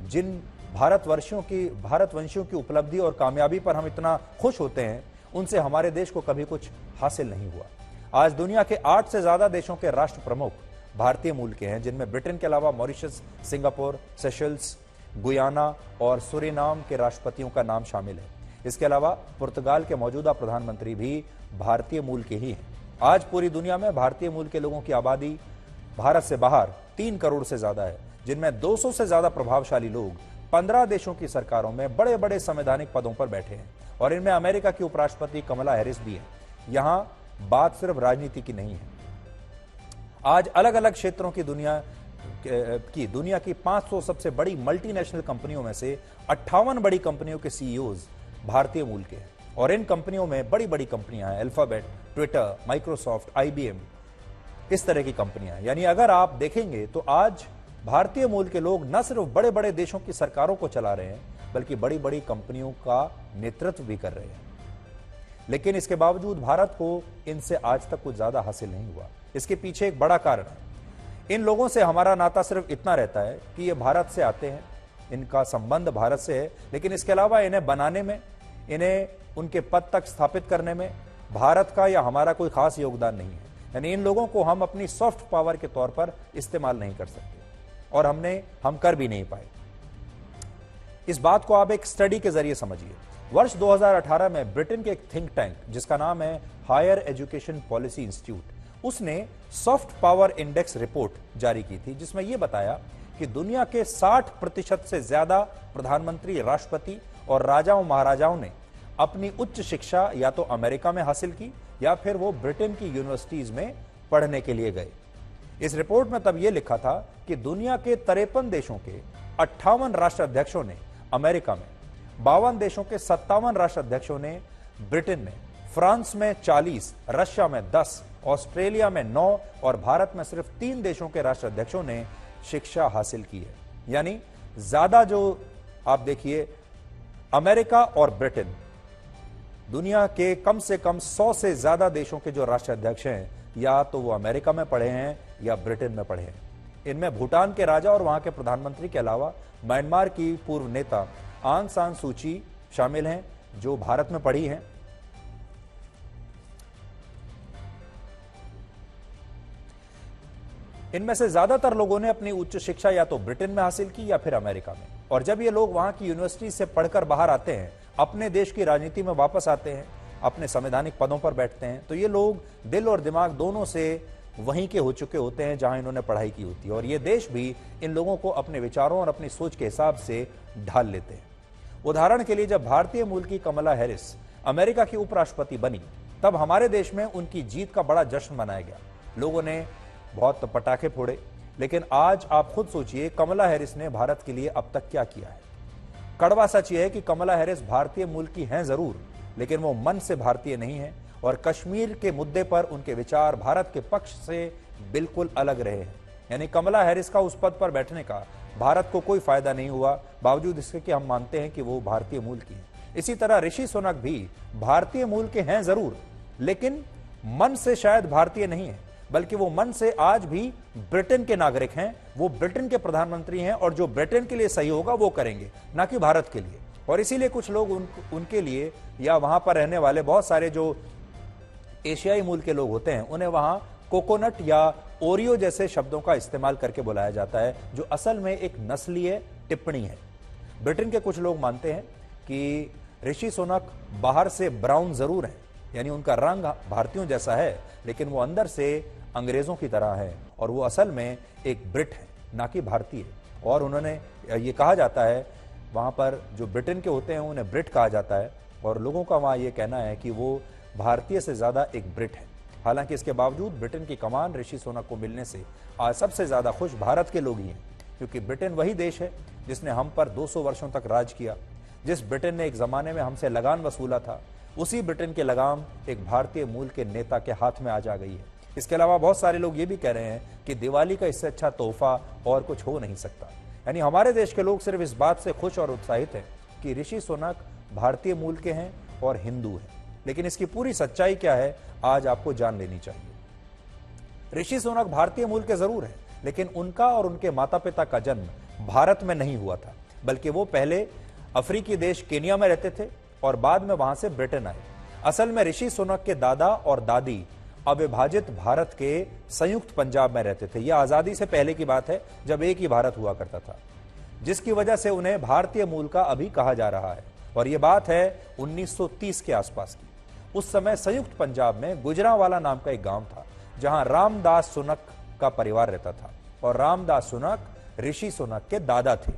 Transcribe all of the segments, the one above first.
जिन भारतवंशियों की उपलब्धि और कामयाबी पर हम इतना खुश होते हैं, उनसे हमारे देश को कभी कुछ हासिल नहीं हुआ। आज दुनिया के 8 से ज्यादा देशों के राष्ट्र प्रमुख भारतीय मूल के हैं, जिनमें ब्रिटेन के अलावा मॉरिशस, सिंगापुर, सेशल्स, गुयाना और सूरीनाम के राष्ट्रपतियों का नाम शामिल है। इसके अलावा पुर्तगाल के मौजूदा प्रधानमंत्री भी भारतीय मूल के ही हैं। आज पूरी दुनिया में भारतीय मूल के लोगों की आबादी भारत से बाहर 3 करोड़ से ज्यादा है, जिनमें 200 से ज्यादा प्रभावशाली लोग 15 देशों की सरकारों में बड़े बड़े संवैधानिक पदों पर बैठे हैं और इनमें अमेरिका की उपराष्ट्रपति कमला हैरिस भी हैं। यहां बात सिर्फ राजनीति की नहीं है। आज अलग अलग क्षेत्रों की दुनिया की 500 सबसे बड़ी मल्टीनेशनल कंपनियों में से 58 बड़ी कंपनियों के सीईओज भारतीय मूल के हैं और इन कंपनियों में बड़ी बड़ी कंपनियां हैं, अल्फाबेट, ट्विटर, माइक्रोसॉफ्ट, IBM, इस तरह की कंपनियां। यानी अगर आप देखेंगे तो आज भारतीय मूल के लोग न सिर्फ बड़े बड़े देशों की सरकारों को चला रहे हैं, बल्कि बड़ी बड़ी कंपनियों का नेतृत्व भी कर रहे हैं। लेकिन इसके बावजूद भारत को इनसे आज तक कुछ ज्यादा हासिल नहीं हुआ। इसके पीछे एक बड़ा कारण है। इन लोगों से हमारा नाता सिर्फ इतना रहता है कि ये भारत से आते हैं, इनका संबंध भारत से है, लेकिन इसके अलावा इन्हें बनाने में, इन्हें उनके पद तक स्थापित करने में भारत का या हमारा कोई खास योगदान नहीं है। यानी इन लोगों को हम अपनी सॉफ्ट पावर के तौर पर इस्तेमाल नहीं कर सकते और हम कर भी नहीं पाए। इस बात को आप एक स्टडी के जरिए समझिए। वर्ष 2018 में ब्रिटेन के एक थिंक टैंक जिसका नाम है हायर एजुकेशन पॉलिसी इंस्टीट्यूट, उसने सॉफ्ट पावर इंडेक्स रिपोर्ट जारी की थी, जिसमें यह बताया कि दुनिया के 60% से ज्यादा प्रधानमंत्री, राष्ट्रपति और राजाओं महाराजाओं ने अपनी उच्च शिक्षा या तो अमेरिका में हासिल की या फिर वो ब्रिटेन की यूनिवर्सिटीज में पढ़ने के लिए गए। इस रिपोर्ट में तब यह लिखा था कि दुनिया के 53 देशों के 58 राष्ट्राध्यक्षों ने अमेरिका में, 52 देशों के 57 राष्ट्राध्यक्षों ने ब्रिटेन में, फ्रांस में 40, रशिया में 10, ऑस्ट्रेलिया में 9 और भारत में सिर्फ 3 देशों के राष्ट्राध्यक्षों ने शिक्षा हासिल की है। यानी ज्यादा जो आप देखिए, अमेरिका और ब्रिटेन, दुनिया के कम से कम 100 से ज्यादा देशों के जो राष्ट्राध्यक्ष हैं, या तो वो अमेरिका में पढ़े हैं या ब्रिटेन में पढ़े हैं। इनमें भूटान के राजा और वहां के प्रधानमंत्री के अलावा म्यांमार की पूर्व नेता आंग सान सू की शामिल हैं, जो भारत में पढ़ी हैं। इनमें से ज्यादातर लोगों ने अपनी उच्च शिक्षा या तो ब्रिटेन में हासिल की या फिर अमेरिका में। और जब ये लोग वहां की यूनिवर्सिटी से पढ़कर बाहर आते हैं, अपने देश की राजनीति में वापस आते हैं, अपने संवैधानिक पदों पर बैठते हैं, तो ये लोग दिल और दिमाग दोनों से वहीं के हो चुके होते हैं जहां इन्होंने पढ़ाई की होती है और ये देश भी इन लोगों को अपने विचारों और अपनी सोच के हिसाब से ढाल लेते हैं। उदाहरण के लिए, जब भारतीय मूल की कमला हैरिस अमेरिका की उपराष्ट्रपति बनी, तब हमारे देश में उनकी जीत का बड़ा जश्न मनाया गया। लोगों ने बहुत पटाखे फोड़े। लेकिन आज आप खुद सोचिए, कमला हैरिस ने भारत के लिए अब तक क्या किया है। कड़वा सच यह है कि कमला हैरिस भारतीय मूल की हैं जरूर, लेकिन वो मन से भारतीय नहीं है और कश्मीर के मुद्दे पर उनके विचार भारत के पक्ष से बिल्कुल अलग रहे हैं। यानी कमला हैरिस का उस पद पर बैठने का भारत को कोई फायदा नहीं हुआ, बावजूद इसके कि हम मानते हैं कि वो भारतीय मूल की है। इसी तरह ऋषि सुनक भी भारतीय मूल के हैं जरूर, लेकिन मन से शायद भारतीय नहीं है, बल्कि वो मन से आज भी ब्रिटेन के नागरिक हैं। वो ब्रिटेन के प्रधानमंत्री हैं और जो ब्रिटेन के लिए सही होगा वो करेंगे, ना कि भारत के लिए। और इसीलिए कुछ लोग उनके लिए, या वहां पर रहने वाले बहुत सारे जो एशियाई मूल के लोग होते हैं, उन्हें वहां कोकोनट या ओरियो जैसे शब्दों का इस्तेमाल करके बुलाया जाता है, जो असल में एक नस्लीय टिप्पणी है। ब्रिटेन के कुछ लोग मानते हैं कि ऋषि सुनक बाहर से ब्राउन जरूर है, यानी उनका रंग भारतीयों जैसा है, लेकिन वो अंदर से अंग्रेजों की तरह है और वो असल में एक ब्रिट है, ना कि भारतीय। और उन्होंने ये कहा जाता है, वहां पर जो ब्रिटेन के होते हैं उन्हें ब्रिट कहा जाता है और लोगों का वहां ये कहना है कि वो भारतीय से ज्यादा एक ब्रिट है। हालांकि इसके बावजूद ब्रिटेन की कमान ऋषि सुनक को मिलने से आज सबसे ज्यादा खुश भारत के लोग ही हैं, क्योंकि ब्रिटेन वही देश है जिसने हम पर 200 वर्षों तक राज किया। जिस ब्रिटेन ने एक जमाने में हमसे लगान वसूला था, उसी ब्रिटेन के लगाम एक भारतीय मूल के नेता के हाथ में आज आ गई है। इसके अलावा बहुत सारे लोग ये भी कह रहे हैं कि दिवाली का इससे अच्छा तोहफा और कुछ हो नहीं सकता। यानी हमारे देश के लोग सिर्फ इस बात से खुश और उत्साहित हैं कि ऋषि सुनक भारतीय मूल के हैं और हिंदू हैं, लेकिन इसकी पूरी सच्चाई क्या है आज आपको जान लेनी चाहिए। ऋषि सुनक भारतीय मूल के जरूर हैं, लेकिन उनका और उनके माता पिता का जन्म भारत में नहीं हुआ था, बल्कि वो पहले अफ्रीकी देश केनिया में रहते थे और बाद में वहां से ब्रिटेन आए। असल में ऋषि सुनक के दादा और दादी अविभाजित भारत के संयुक्त पंजाब में रहते थे। यह आजादी से पहले की बात है, जब एक ही भारत हुआ करता था, जिसकी वजह से उन्हें भारतीय मूल का अभी कहा जा रहा है। और यह बात है 1930 के आसपास की। उस समय संयुक्त पंजाब में गुजरांवाला नाम का एक गांव था, जहां रामदास सुनक का परिवार रहता था और रामदास सुनक ऋषि सुनक के दादा थे।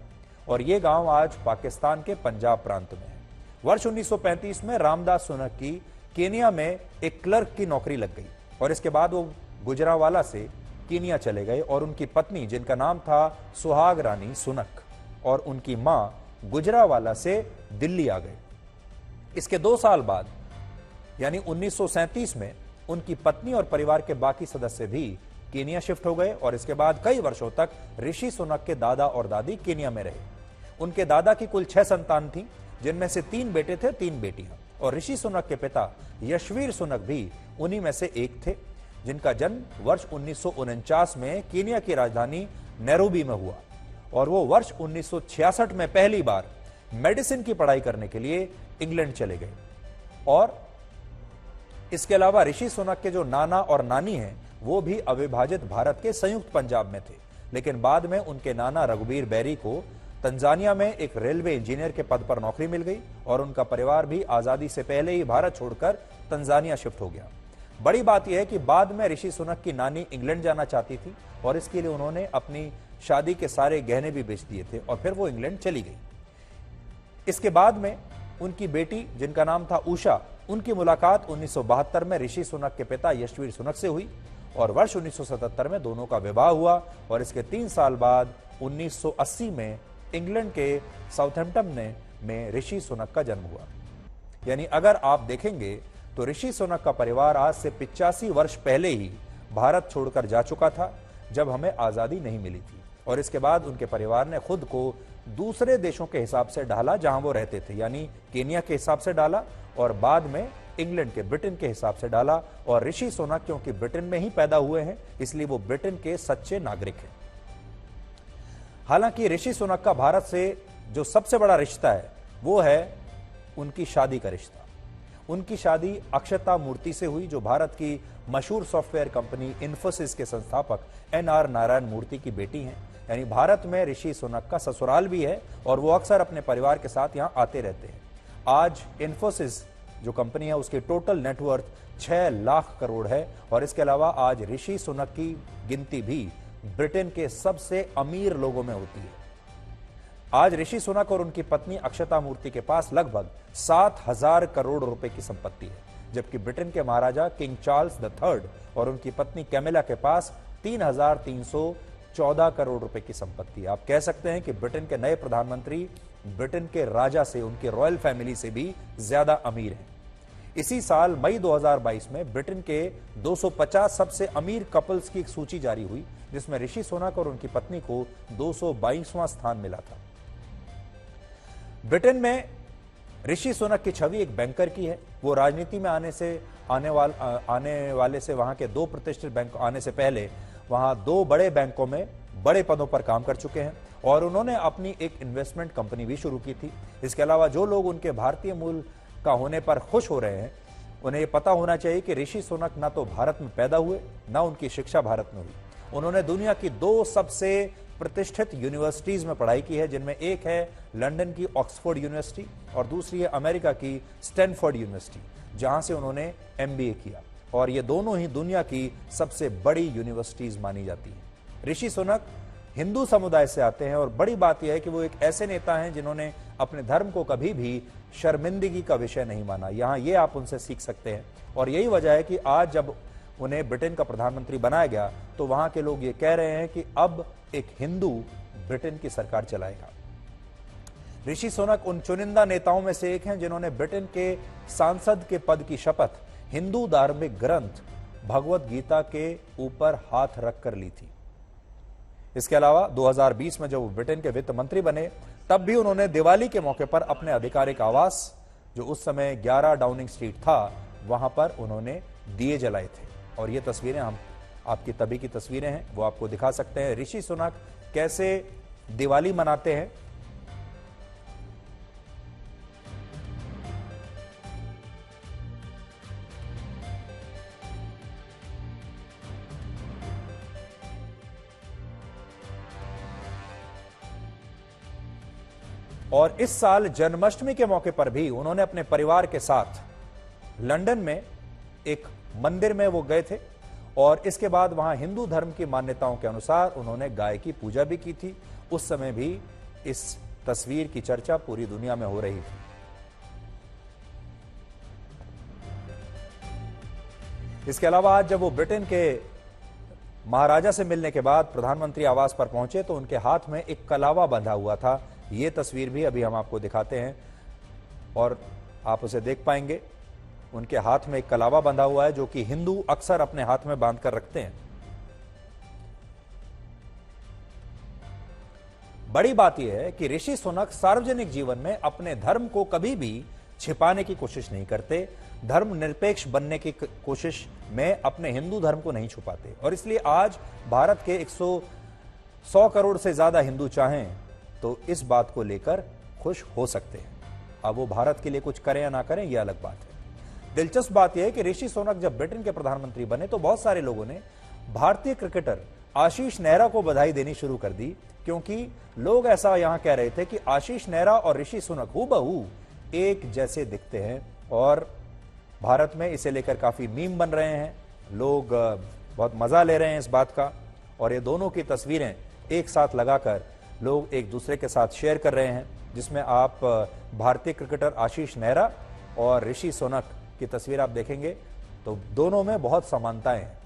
और यह गांव आज पाकिस्तान के पंजाब प्रांत में है। वर्ष 1935 में रामदास सुनक की केनिया में एक क्लर्क की नौकरी लग गई और इसके बाद वो गुजरांवाला से केनिया चले गए और उनकी पत्नी, जिनका नाम था सुहाग रानी सुनक, और उनकी मां गुजरांवाला से दिल्ली आ गए। इसके 2 साल बाद यानी 1937 में उनकी पत्नी और परिवार के बाकी सदस्य भी केनिया शिफ्ट हो गए और इसके बाद कई वर्षों तक ऋषि सुनक के दादा और दादी केनिया में रहे। उनके दादा की कुल 6 संतान थी, जिनमें से 3 बेटे थे, 3 बेटियां। और ऋषि सुनक के पिता यशवीर सुनक भी उन्हीं में से एक थे, जिनका जन्म वर्ष 1949 में केनिया की राजधानी नैरोबी में हुआ और वो वर्ष 1966 में पहली बार मेडिसिन की पढ़ाई करने के लिए इंग्लैंड चले गए। और इसके अलावा ऋषि सुनक के जो नाना और नानी हैं, वो भी अविभाजित भारत के संयुक्त पंजाब में थे, लेकिन बाद में उनके नाना रघुबीर बैरी को तंजानिया में एक रेलवे इंजीनियर के पद पर नौकरी मिल गई और उनका परिवार भी आजादी से पहले ही भारत छोड़कर तंजानिया शिफ्ट हो गया। बड़ी बात यह है कि बाद में ऋषि सुनक की नानी इंग्लैंड जाना चाहती थी और इसके लिए उन्होंने अपनी शादी के सारे गहने भी बेच दिए थे और फिर वो इंग्लैंड चली गई। इसके बाद में उनकी बेटी, जिनका नाम था उषा, उनकी मुलाकात 1972 में ऋषि सुनक के पिता यशवीर सुनक से हुई और वर्ष 1977 में दोनों का विवाह हुआ और इसके 3 साल बाद 1980 में इंग्लैंड के साउथहैम्पटन में ऋषि सुनक का जन्म हुआ। यानी अगर आप देखेंगे तो ऋषि सुनक का परिवार आज से 85 वर्ष पहले ही भारत छोड़कर जा चुका था, जब हमें आजादी नहीं मिली थी। और इसके बाद उनके परिवार ने खुद को दूसरे देशों के हिसाब से ढाला जहां वो रहते थे, यानी केनिया के हिसाब से डाला और बाद में इंग्लैंड के, ब्रिटेन के हिसाब से डाला। और ऋषि सुनक क्योंकि ब्रिटेन में ही पैदा हुए हैं, इसलिए वो ब्रिटेन के सच्चे नागरिक हैं। हालांकि ऋषि सुनक का भारत से जो सबसे बड़ा रिश्ता है वो है उनकी शादी का रिश्ता। उनकी शादी अक्षता मूर्ति से हुई, जो भारत की मशहूर सॉफ्टवेयर कंपनी इन्फोसिस के संस्थापक NR नारायण मूर्ति की बेटी हैं। यानी भारत में ऋषि सुनक का ससुराल भी है और वो अक्सर अपने परिवार के साथ यहां आते रहते हैं। आज इन्फोसिस जो कंपनी है, उसकी टोटल नेटवर्थ 6 लाख करोड़ है और इसके अलावा आज ऋषि सुनक की गिनती भी ब्रिटेन के सबसे अमीर लोगों में होती है। आज ऋषि सुनक और उनकी पत्नी अक्षता मूर्ति के पास लगभग 7,000 करोड़ रुपए की संपत्ति है, जबकि ब्रिटेन के महाराजा किंग चार्ल्स III और उनकी पत्नी कैमिला के पास 3,314 करोड़ रुपए की संपत्ति है। आप कह सकते हैं कि ब्रिटेन के नए प्रधानमंत्री ब्रिटेन के राजा से, उनकी रॉयल फैमिली से भी ज्यादा अमीर हैं। इसी साल मई 2022 में ब्रिटेन के 250 सबसे अमीर कपल्स की एक सूची जारी हुई, जिसमें ऋषि सुनक और उनकी पत्नी को 222वां स्थान मिला था। ब्रिटेन में ऋषि सुनक की छवि एक बैंकर की है। वो राजनीति में आने वाले से वहां के 2 प्रतिष्ठित बैंक आने से पहले वहां 2 बड़े बैंकों में बड़े पदों पर काम कर चुके हैं और उन्होंने अपनी एक इन्वेस्टमेंट कंपनी भी शुरू की थी। इसके अलावा जो लोग उनके भारतीय मूल का होने पर खुश हो रहे हैं, उन्हें यह पता होना चाहिए कि ऋषि सुनक ना तो भारत में पैदा हुए, ना उनकी शिक्षा भारत में हुई। उन्होंने दुनिया की 2 सबसे प्रतिष्ठित यूनिवर्सिटीज में पढ़ाई की है, जिनमें एक है लंदन की ऑक्सफोर्ड यूनिवर्सिटी और दूसरी है अमेरिका की स्टैनफोर्ड यूनिवर्सिटी, जहां से उन्होंने MBA किया और ये दोनों ही दुनिया की सबसे बड़ी यूनिवर्सिटीज मानी जाती हैं। ऋषि सुनक हिंदू समुदाय से आते हैं और बड़ी बात यह है कि वो एक ऐसे नेता हैं जिन्होंने अपने धर्म को कभी भी शर्मिंदगी का विषय नहीं माना। यहां ये आप उनसे सीख सकते हैं और यही वजह है कि आज जब उन्हें ब्रिटेन का प्रधानमंत्री बनाया गया तो वहां के लोग ये कह रहे हैं कि अब एक हिंदू ब्रिटेन की सरकार चलाएगा। ऋषि सुनक उन चुनिंदा नेताओं में से एक हैं जिन्होंने ब्रिटेन के सांसद के पद की शपथ हिंदू धार्मिक ग्रंथ भगवत गीता के ऊपर हाथ रखकर ली थी। इसके अलावा 2020 में जब वो ब्रिटेन के वित्त मंत्री बने, तब भी उन्होंने दिवाली के मौके पर अपने आधिकारिक आवास, जो उस समय 11 डाउनिंग स्ट्रीट था, वहां पर उन्होंने दिए जलाए थे। और ये तस्वीरें हम आपकी तभी की तस्वीरें हैं, वो आपको दिखा सकते हैं ऋषि सुनक कैसे दिवाली मनाते हैं। और इस साल जन्माष्टमी के मौके पर भी उन्होंने अपने परिवार के साथ लंदन में एक मंदिर में वो गए थे और इसके बाद वहां हिंदू धर्म की मान्यताओं के अनुसार उन्होंने गाय की पूजा भी की थी। उस समय भी इस तस्वीर की चर्चा पूरी दुनिया में हो रही थी। इसके अलावा आज जब वो ब्रिटेन के महाराजा से मिलने के बाद प्रधानमंत्री आवास पर पहुंचे तो उनके हाथ में एक कलावा बंधा हुआ था। ये तस्वीर भी अभी हम आपको दिखाते हैं और आप उसे देख पाएंगे। उनके हाथ में एक कलावा बंधा हुआ है जो कि हिंदू अक्सर अपने हाथ में बांध कर रखते हैं। बड़ी बात यह है कि ऋषि सुनक सार्वजनिक जीवन में अपने धर्म को कभी भी छिपाने की कोशिश नहीं करते, धर्म निरपेक्ष बनने की कोशिश में अपने हिंदू धर्म को नहीं छुपाते और इसलिए आज भारत के 100 करोड़ से ज्यादा हिंदू चाहें तो इस बात को लेकर खुश हो सकते हैं। अब वो भारत के लिए कुछ करें या ना करें यह अलग बात है। दिलचस्प बात यह है कि ऋषि सुनक जब ब्रिटेन के प्रधानमंत्री बने तो बहुत सारे लोगों ने भारतीय क्रिकेटर आशीष नेहरा को बधाई देनी शुरू कर दी, क्योंकि लोग ऐसा यहां कह रहे थे कि आशीष नेहरा और ऋषि सुनक हूबहू एक जैसे दिखते हैं और भारत में इसे लेकर काफी मीम बन रहे हैं। लोग बहुत मजा ले रहे हैं इस बात का और ये दोनों की तस्वीरें एक साथ लगाकर लोग एक दूसरे के साथ शेयर कर रहे हैं, जिसमें आप भारतीय क्रिकेटर आशीष नेहरा और ऋषि सुनक की तस्वीर आप देखेंगे तो दोनों में बहुत समानताएं हैं।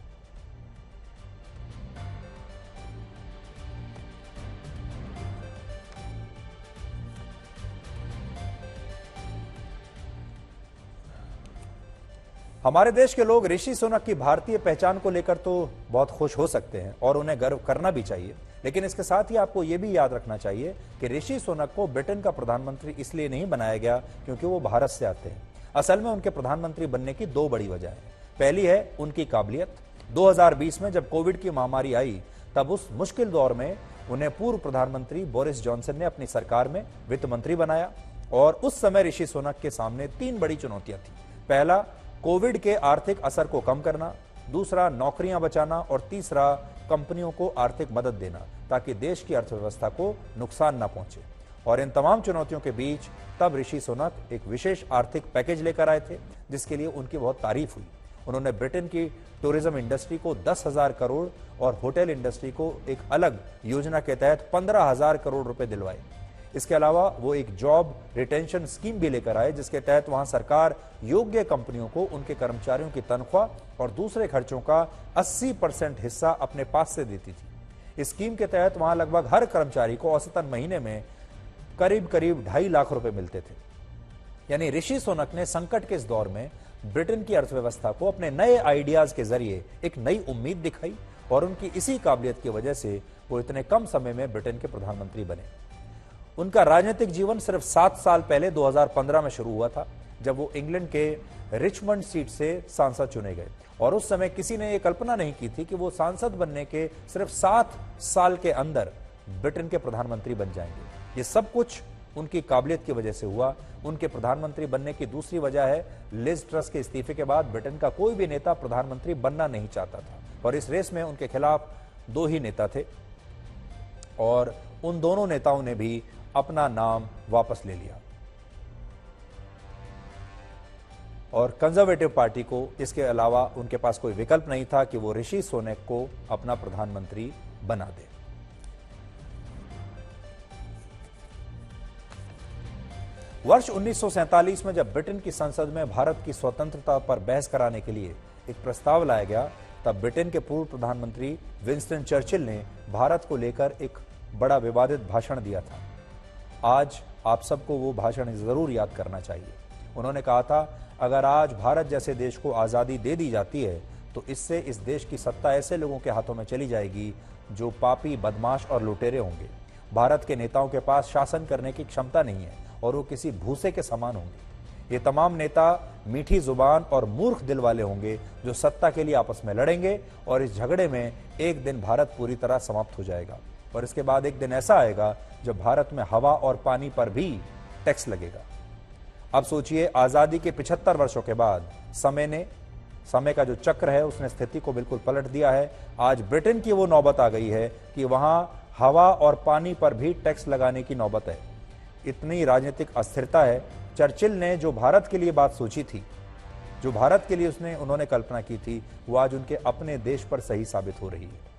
हमारे देश के लोग ऋषि सुनक की भारतीय पहचान को लेकर तो बहुत खुश हो सकते हैं और उन्हें गर्व करना भी चाहिए, लेकिन इसके साथ ही आपको यह भी याद रखना चाहिए कि ऋषि सुनक को ब्रिटेन का प्रधानमंत्री इसलिए नहीं बनाया गया क्योंकि वो भारत से आते हैं। असल में उनके प्रधानमंत्री बनने की दो बड़ी वजह है। पहली है उनकी काबिलियत। 2020 में जब कोविड की महामारी आई तब उस मुश्किल दौर में उन्हें पूर्व प्रधानमंत्री बोरिस जॉनसन ने अपनी सरकार में वित्त मंत्री बनाया और उस समय ऋषि सुनक के सामने 3 बड़ी चुनौतियां थी। पहला, कोविड के आर्थिक असर को कम करना, दूसरा नौकरियां बचाना और तीसरा कंपनियों को आर्थिक मदद देना ताकि देश की अर्थव्यवस्था को नुकसान न पहुंचे। और इन तमाम चुनौतियों के बीच तब ऋषि सुनक एक विशेष आर्थिक पैकेज लेकर आए थे जिसके लिए उनकी बहुत तारीफ हुई। उन्होंने ब्रिटेन की टूरिज्म इंडस्ट्री को 10,000 करोड़ और होटल इंडस्ट्री को एक अलग योजना के तहत 15,000 करोड़ रुपए दिलवाए। इसके अलावा वो एक जॉब रिटेंशन स्कीम भी लेकर आए जिसके तहत वहां सरकार योग्य कंपनियों को उनके कर्मचारियों की तनख्वाह और दूसरे खर्चों का 80% हिस्सा अपने पास से देती थी। इस स्कीम के तहत वहां लगभग हर कर्मचारी को औसतन महीने में करीब 2.5 लाख रुपए मिलते थे। यानी ऋषि सुनक ने संकट के इस दौर में ब्रिटेन की अर्थव्यवस्था को अपने नए आइडियाज के जरिए एक नई उम्मीद दिखाई और उनकी इसी काबिलियत की वजह से वो इतने कम समय में ब्रिटेन के प्रधानमंत्री बने। उनका राजनीतिक जीवन सिर्फ 7 साल पहले 2015 में शुरू हुआ था जब वो इंग्लैंड के रिचमंड सीट से सांसद चुने गए और उस समय किसी ने यह कल्पना नहीं की थी कि वो सांसद बनने के सिर्फ 7 साल के अंदर ब्रिटेन के प्रधानमंत्री बन जाएंगे। ये सब कुछ उनकी काबिलियत की वजह से हुआ। उनके प्रधानमंत्री बनने की दूसरी वजह है लिज ट्रस के इस्तीफे के बाद ब्रिटेन का कोई भी नेता प्रधानमंत्री बनना नहीं चाहता था और इस रेस में उनके खिलाफ 2 ही नेता थे और उन दोनों नेताओं ने भी अपना नाम वापस ले लिया और कंजर्वेटिव पार्टी को इसके अलावा उनके पास कोई विकल्प नहीं था कि वो ऋषि सुनक को अपना प्रधानमंत्री बना दे। वर्ष 1947 में जब ब्रिटेन की संसद में भारत की स्वतंत्रता पर बहस कराने के लिए एक प्रस्ताव लाया गया तब ब्रिटेन के पूर्व प्रधानमंत्री विंस्टन चर्चिल ने भारत को लेकर एक बड़ा विवादित भाषण दिया था। आज आप सबको वो भाषण जरूर याद करना चाहिए। उन्होंने कहा था, अगर आज भारत जैसे देश को आजादी दे दी जाती है तो इससे इस देश की सत्ता ऐसे लोगों के हाथों में चली जाएगी जो पापी, बदमाश और लुटेरे होंगे। भारत के नेताओं के पास शासन करने की क्षमता नहीं है और वो किसी भूसे के समान होंगे। ये तमाम नेता मीठी जुबान और मूर्ख दिल वाले होंगे जो सत्ता के लिए आपस में लड़ेंगे और इस झगड़े में एक दिन भारत पूरी तरह समाप्त हो जाएगा और इसके बाद एक दिन ऐसा आएगा जब भारत में हवा और पानी पर भी टैक्स लगेगा। अब सोचिए, आजादी के 75 वर्षों के बाद समय का जो चक्र है उसने स्थिति को बिल्कुल पलट दिया है। आज ब्रिटेन की वो नौबत आ गई है कि वहां हवा और पानी पर भी टैक्स लगाने की नौबत है। इतनी राजनीतिक अस्थिरता है। चर्चिल ने जो भारत के लिए बात सोची थी, जो भारत के लिए उन्होंने कल्पना की थी, वो आज उनके अपने देश पर सही साबित हो रही है।